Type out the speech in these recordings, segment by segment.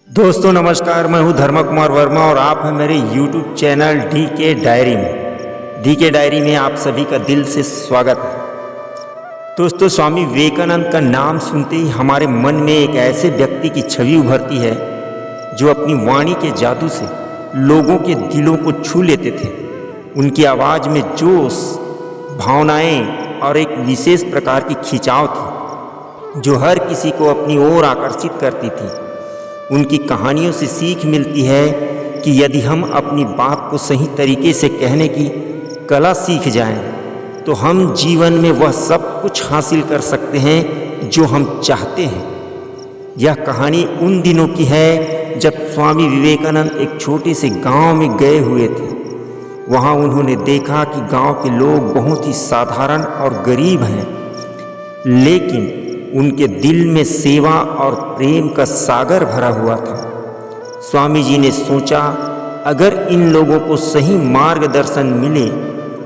दोस्तों नमस्कार, मैं हूं धर्म कुमार वर्मा और आप हैं मेरे YouTube चैनल DK डायरी में। DK डायरी में आप सभी का दिल से स्वागत है। दोस्तों, स्वामी विवेकानंद का नाम सुनते ही हमारे मन में एक ऐसे व्यक्ति की छवि उभरती है जो अपनी वाणी के जादू से लोगों के दिलों को छू लेते थे। उनकी आवाज़ में जोश, भावनाएं और एक विशेष प्रकार की खिंचाव थी जो हर किसी को अपनी ओर आकर्षित करती थी। उनकी कहानियों से सीख मिलती है कि यदि हम अपनी बात को सही तरीके से कहने की कला सीख जाएं, तो हम जीवन में वह सब कुछ हासिल कर सकते हैं जो हम चाहते हैं। यह कहानी उन दिनों की है जब स्वामी विवेकानंद एक छोटे से गांव में गए हुए थे। वहां उन्होंने देखा कि गांव के लोग बहुत ही साधारण और गरीब हैं, लेकिन उनके दिल में सेवा और प्रेम का सागर भरा हुआ था। स्वामी जी ने सोचा, अगर इन लोगों को सही मार्गदर्शन मिले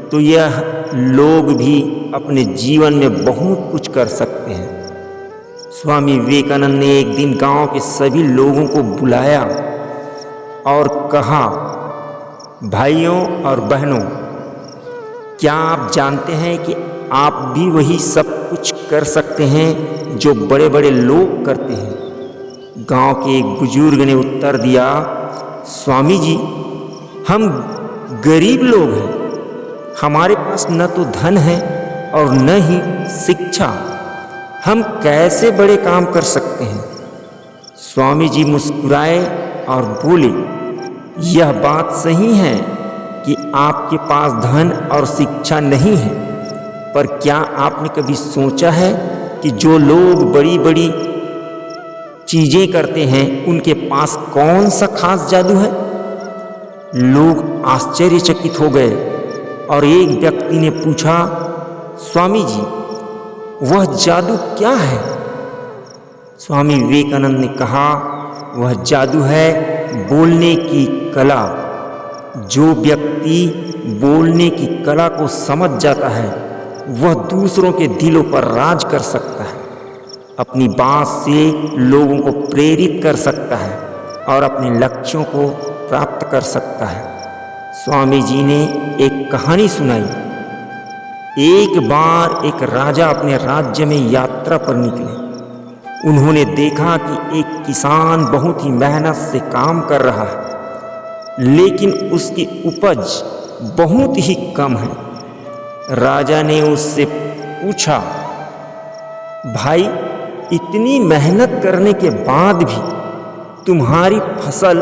तो यह लोग भी अपने जीवन में बहुत कुछ कर सकते हैं। स्वामी विवेकानंद ने एक दिन गांव के सभी लोगों को बुलाया और कहा, भाइयों और बहनों, क्या आप जानते हैं कि आप भी वही सब कुछ कर सकते हैं जो बड़े बड़े लोग करते हैं। गांव के एक बुजुर्ग ने उत्तर दिया, स्वामी जी, हम गरीब लोग हैं, हमारे पास न तो धन है और न ही शिक्षा, हम कैसे बड़े काम कर सकते हैं। स्वामी जी मुस्कुराए और बोले, यह बात सही है कि आपके पास धन और शिक्षा नहीं है, पर क्या आपने कभी सोचा है कि जो लोग बड़ी बड़ी चीजें करते हैं उनके पास कौन सा खास जादू है। लोग आश्चर्यचकित हो गए और एक व्यक्ति ने पूछा, स्वामी जी, वह जादू क्या है। स्वामी विवेकानंद ने कहा, वह जादू है बोलने की कला। जो व्यक्ति बोलने की कला को समझ जाता है वह दूसरों के दिलों पर राज कर सकता है, अपनी बात से लोगों को प्रेरित कर सकता है और अपने लक्ष्यों को प्राप्त कर सकता है। स्वामी जी ने एक कहानी सुनाई। एक बार एक राजा अपने राज्य में यात्रा पर निकले। उन्होंने देखा कि एक किसान बहुत ही मेहनत से काम कर रहा है, लेकिन उसकी उपज बहुत ही कम है। राजा ने उससे पूछा, भाई, इतनी मेहनत करने के बाद भी तुम्हारी फसल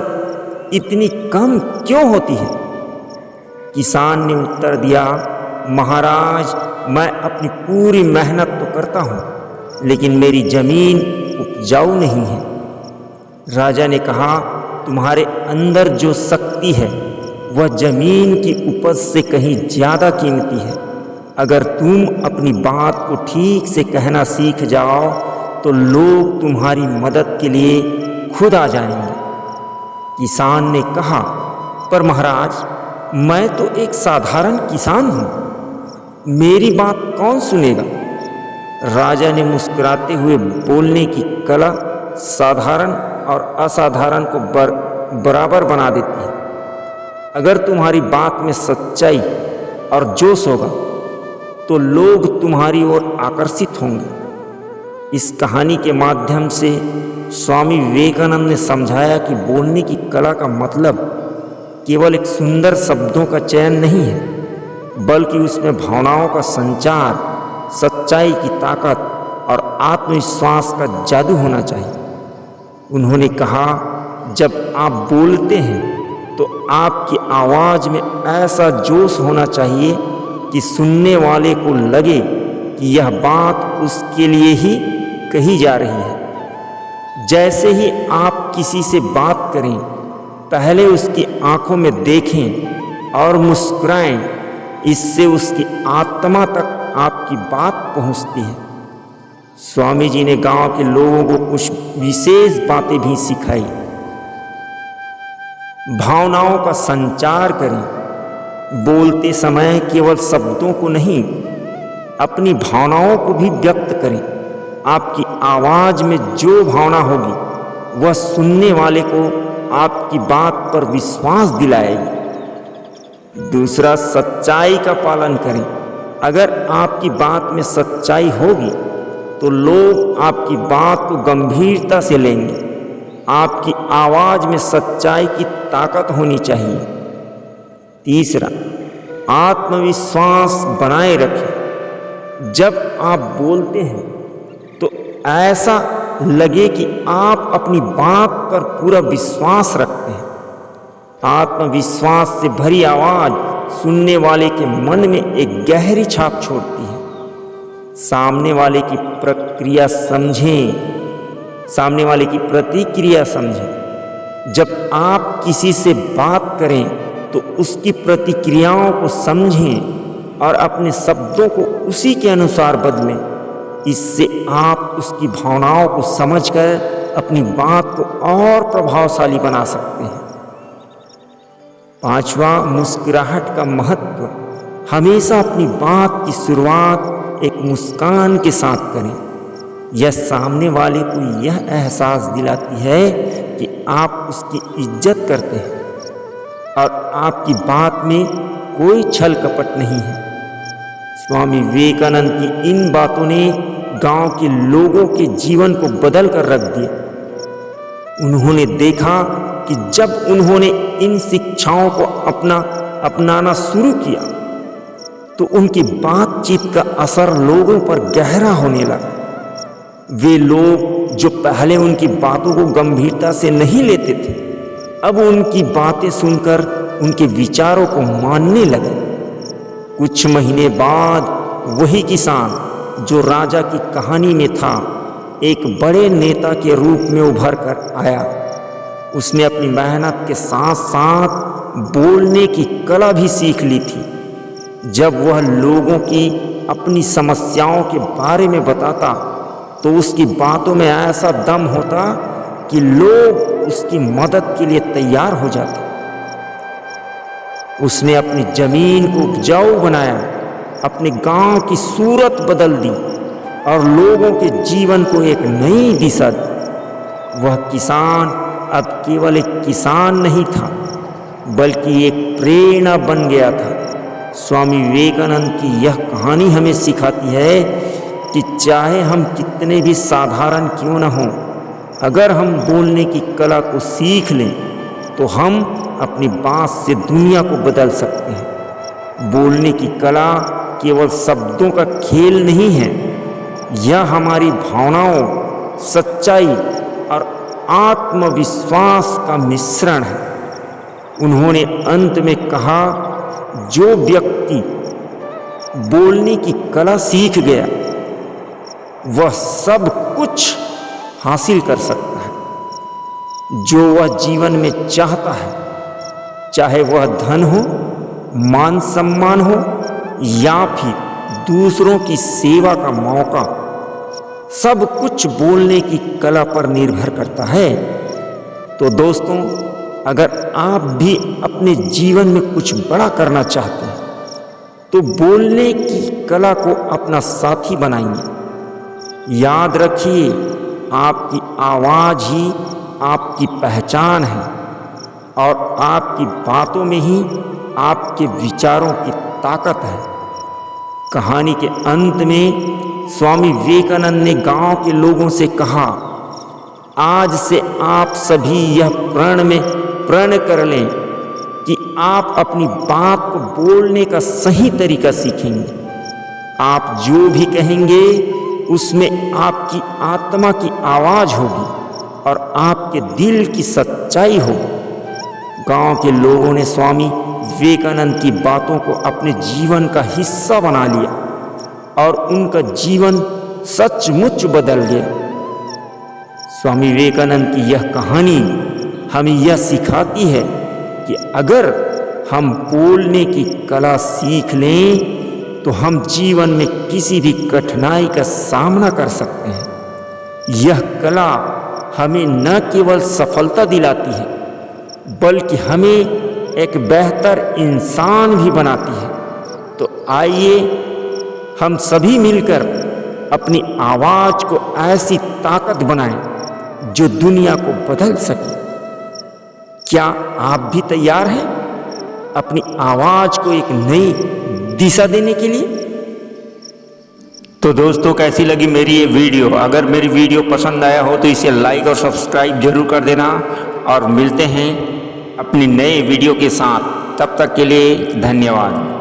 इतनी कम क्यों होती है। किसान ने उत्तर दिया, महाराज, मैं अपनी पूरी मेहनत तो करता हूँ, लेकिन मेरी जमीन उपजाऊ नहीं है। राजा ने कहा, तुम्हारे अंदर जो शक्ति है वह जमीन की उपज से कहीं ज्यादा कीमती है। अगर तुम अपनी बात को ठीक से कहना सीख जाओ तो लोग तुम्हारी मदद के लिए खुद आ जाएंगे। किसान ने कहा, पर महाराज, मैं तो एक साधारण किसान हूँ, मेरी बात कौन सुनेगा। राजा ने मुस्कुराते हुए बोलने की कला साधारण और असाधारण को बराबर बना देती है। अगर तुम्हारी बात में सच्चाई और जोश होगा तो लोग तुम्हारी ओर आकर्षित होंगे। इस कहानी के माध्यम से स्वामी विवेकानंद ने समझाया कि बोलने की कला का मतलब केवल एक सुंदर शब्दों का चयन नहीं है, बल्कि उसमें भावनाओं का संचार, सच्चाई की ताकत और आत्मविश्वास का जादू होना चाहिए। उन्होंने कहा, जब आप बोलते हैं तो आपकी आवाज़ में ऐसा जोश होना चाहिए कि सुनने वाले को लगे कि यह बात उसके लिए ही कही जा रही है। जैसे ही आप किसी से बात करें, पहले उसकी आंखों में देखें और मुस्कुराएं, इससे उसकी आत्मा तक आपकी बात पहुंचती है। स्वामी जी ने गांव के लोगों को कुछ विशेष बातें भी सिखाई। भावनाओं का संचार करें। बोलते समय केवल शब्दों को नहीं, अपनी भावनाओं को भी व्यक्त करें। आपकी आवाज़ में जो भावना होगी वह सुनने वाले को आपकी बात पर विश्वास दिलाएगी। दूसरा, सच्चाई का पालन करें। अगर आपकी बात में सच्चाई होगी तो लोग आपकी बात को गंभीरता से लेंगे। आपकी आवाज़ में सच्चाई की ताकत होनी चाहिए। तीसरा, आत्मविश्वास बनाए रखें। जब आप बोलते हैं तो ऐसा लगे कि आप अपनी बात पर पूरा विश्वास रखते हैं। आत्मविश्वास से भरी आवाज़ सुनने वाले के मन में एक गहरी छाप छोड़ती है। सामने वाले की प्रतिक्रिया समझें। जब आप किसी से बात करें तो उसकी प्रतिक्रियाओं को समझें और अपने शब्दों को उसी के अनुसार बदलें। इससे आप उसकी भावनाओं को समझकर अपनी बात को और प्रभावशाली बना सकते हैं। पांचवा, मुस्कुराहट का महत्व। हमेशा अपनी बात की शुरुआत एक मुस्कान के साथ करें। यह सामने वाले को यह एहसास दिलाती है कि आप उसकी इज्जत करते हैं और आपकी बात में कोई छल कपट नहीं है। स्वामी विवेकानंद की इन बातों ने गांव के लोगों के जीवन को बदल कर रख दिया। उन्होंने देखा कि जब उन्होंने इन शिक्षाओं को अपनाना शुरू किया तो उनकी बातचीत का असर लोगों पर गहरा होने लगा। वे लोग जो पहले उनकी बातों को गंभीरता से नहीं लेते थे, अब उनकी बातें सुनकर उनके विचारों को मानने लगे। कुछ महीने बाद वही किसान जो राजा की कहानी में था, एक बड़े नेता के रूप में उभर कर आया। उसने अपनी मेहनत के साथ साथ बोलने की कला भी सीख ली थी। जब वह लोगों की अपनी समस्याओं के बारे में बताता तो उसकी बातों में ऐसा दम होता कि लोग उसकी मदद के लिए तैयार हो जाते। उसने अपनी जमीन को उपजाऊ बनाया, अपने गांव की सूरत बदल दी और लोगों के जीवन को एक नई दिशा दी। वह किसान अब केवल एक किसान नहीं था, बल्कि एक प्रेरणा बन गया था। स्वामी विवेकानंद की यह कहानी हमें सिखाती है कि चाहे हम कितने भी साधारण क्यों न हों, अगर हम बोलने की कला को सीख लें तो हम अपनी बात से दुनिया को बदल सकते हैं। बोलने की कला केवल शब्दों का खेल नहीं है, यह हमारी भावनाओं, सच्चाई और आत्मविश्वास का मिश्रण है। उन्होंने अंत में कहा, जो व्यक्ति बोलने की कला सीख गया वह सब कुछ हासिल कर सकता है जो वह जीवन में चाहता है, चाहे वह धन हो, मान सम्मान हो या फिर दूसरों की सेवा का मौका। सब कुछ बोलने की कला पर निर्भर करता है। तो दोस्तों, अगर आप भी अपने जीवन में कुछ बड़ा करना चाहते हैं तो बोलने की कला को अपना साथी बनाइए। याद रखिए, आपकी आवाज़ ही आपकी पहचान है और आपकी बातों में ही आपके विचारों की ताकत है। कहानी के अंत में स्वामी विवेकानंद ने गांव के लोगों से कहा, आज से आप सभी यह प्रण कर लें कि आप अपनी बात को बोलने का सही तरीका सीखेंगे। आप जो भी कहेंगे उसमें आपकी आत्मा की आवाज़ होगी और आपके दिल की सच्चाई होगी। गांव के लोगों ने स्वामी विवेकानंद की बातों को अपने जीवन का हिस्सा बना लिया और उनका जीवन सचमुच बदल गया। स्वामी विवेकानंद की यह कहानी हमें यह सिखाती है कि अगर हम बोलने की कला सीख लें तो हम जीवन में किसी भी कठिनाई का सामना कर सकते हैं। यह कला हमें न केवल सफलता दिलाती है, बल्कि हमें एक बेहतर इंसान भी बनाती है। तो आइए हम सभी मिलकर अपनी आवाज़ को ऐसी ताकत बनाएं जो दुनिया को बदल सके। क्या आप भी तैयार हैं अपनी आवाज को एक नई दिशा देने के लिए? तो दोस्तों, कैसी लगी मेरी ये वीडियो? अगर मेरी वीडियो पसंद आया हो तो इसे लाइक और सब्सक्राइब जरूर कर देना, और मिलते हैं अपनी नए वीडियो के साथ। तब तक के लिए धन्यवाद।